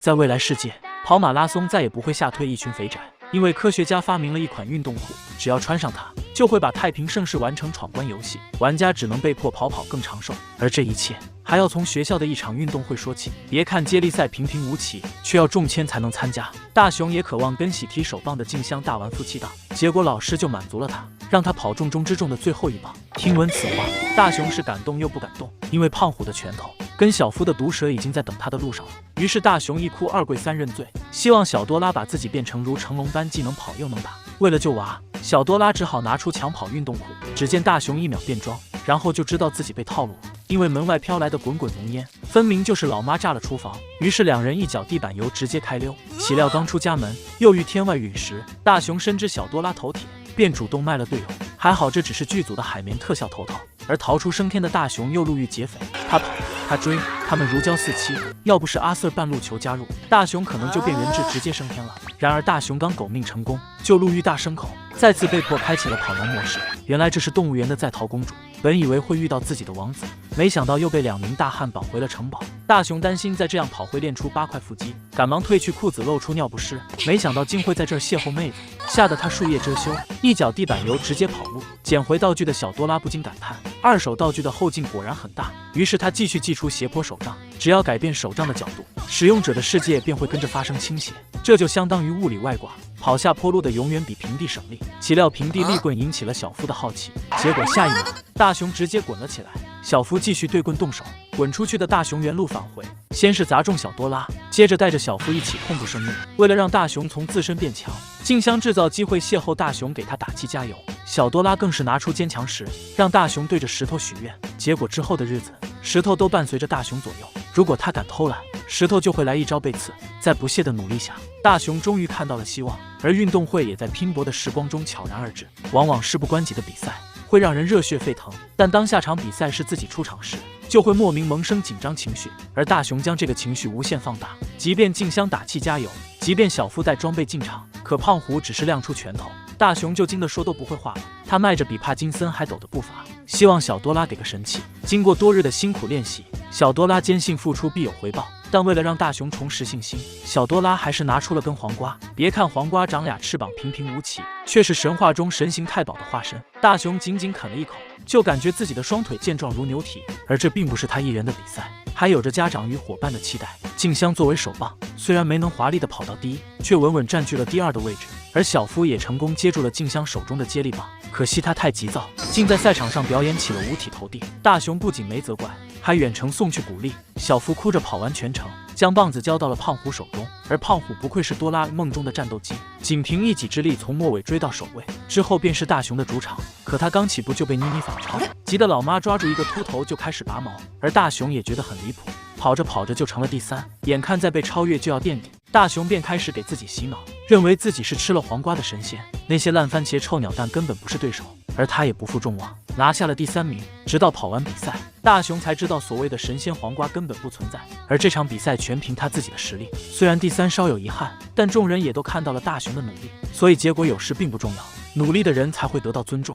在未来世界，跑马拉松再也不会吓退一群肥宅，因为科学家发明了一款运动裤，只要穿上它，就会把太平盛世完成闯关游戏，玩家只能被迫跑更长寿。而这一切还要从学校的一场运动会说起。别看接力赛平平无奇，却要中签才能参加。大雄也渴望跟喜提手棒的静香大玩夫妻档，结果老师就满足了他，让他跑重中之重的最后一棒。听闻此话，大雄是感动又不敢动，因为胖虎的拳头跟小夫的毒舌已经在等他的路上了。于是大雄一哭二跪三认罪，希望小多拉把自己变成如成龙般既能跑又能打。为了救娃，小多拉只好拿出抢跑运动裤。只见大雄1秒变装，然后就知道自己被套路了，因为门外飘来的滚滚浓烟，分明就是老妈炸了厨房。于是两人一脚地板油直接开溜。岂料刚出家门，又遇天外陨石，大雄深知小多拉头铁，便主动卖了队友。还好这只是剧组的海绵特效头头，而逃出升天的大雄又路遇劫匪，他跑他追，他们如胶似漆。要不是阿 Sir 半路求加入，大雄可能就变人质直接升天了。然而大雄刚狗命成功，就路遇大牲口，再次被迫开启了跑男模式。原来这是动物园的在逃公主，本以为会遇到自己的王子，没想到又被2名大汉绑回了城堡。大雄担心再这样跑会练出8块腹肌，赶忙褪去裤子露出尿不湿，没想到竟会在这儿邂逅妹子，吓得他树叶遮羞，一脚地板油直接跑路。捡回道具的小多拉不禁感叹，二手道具的后劲果然很大。于是他继续祭出斜坡手杖，只要改变手杖的角度，使用者的世界便会跟着发生倾斜，这就相当于物理外挂，跑下坡路的永远比平地省力。岂料平地立棍引起了小夫的好奇，结果下一秒大雄直接滚了起来，小夫继续对棍动手，滚出去的大雄原路返回，先是砸中小多拉，接着带着小夫一起痛不生命。为了让大雄从自身变强，静香制造机会邂逅大雄，给他打气加油。小多拉更是拿出坚强石，让大雄对着石头许愿。结果之后的日子，石头都伴随着大雄左右，如果他敢偷懒，石头就会来一招背刺。在不懈的努力下，大雄终于看到了希望，而运动会也在拼搏的时光中悄然而至。往往事不关己的比赛会让人热血沸腾，但当下场比赛是自己出场时，就会莫名萌生紧张情绪。而大雄将这个情绪无限放大，即便静香打气加油，即便小夫带装备进场，可胖虎只是亮出拳头，大雄就惊得说都不会话了。他迈着比帕金森还陡的步伐，希望小多拉给个神器。经过多日的辛苦练习，小多拉坚信付出必有回报，但为了让大雄重拾信心，小多拉还是拿出了根黄瓜。别看黄瓜长俩翅膀平平无奇，却是神话中神行太保的化身。大雄仅仅啃了一口，就感觉自己的双腿健壮如牛蹄。而这并不是他一人的比赛，还有着家长与伙伴的期待。静香作为手棒，虽然没能华丽的跑到第一，却稳稳占据了第2的位置。而小夫也成功接住了静香手中的接力棒，可惜他太急躁，竟在赛场上表演起了五体投地。大雄不仅没责怪，还远程送去鼓励。小夫哭着跑完全程，将棒子交到了胖虎手中。而胖虎不愧是多拉梦中的战斗机，仅凭一己之力从末尾追到首位，之后便是大雄的主场。可他刚起步就被妮妮反超，急得老妈抓住一个秃头就开始拔毛。而大雄也觉得很离谱，跑着跑着就成了第3，眼看在被超越就要垫底，大雄便开始给自己洗脑，认为自己是吃了黄瓜的神仙，那些烂番茄臭鸟蛋根本不是对手。而他也不负众望，拿下了第3名。直到跑完比赛，大雄才知道所谓的神仙黄瓜根本不存在，而这场比赛全凭他自己的实力。虽然第3稍有遗憾，但众人也都看到了大雄的努力，所以结果有时并不重要，努力的人才会得到尊重。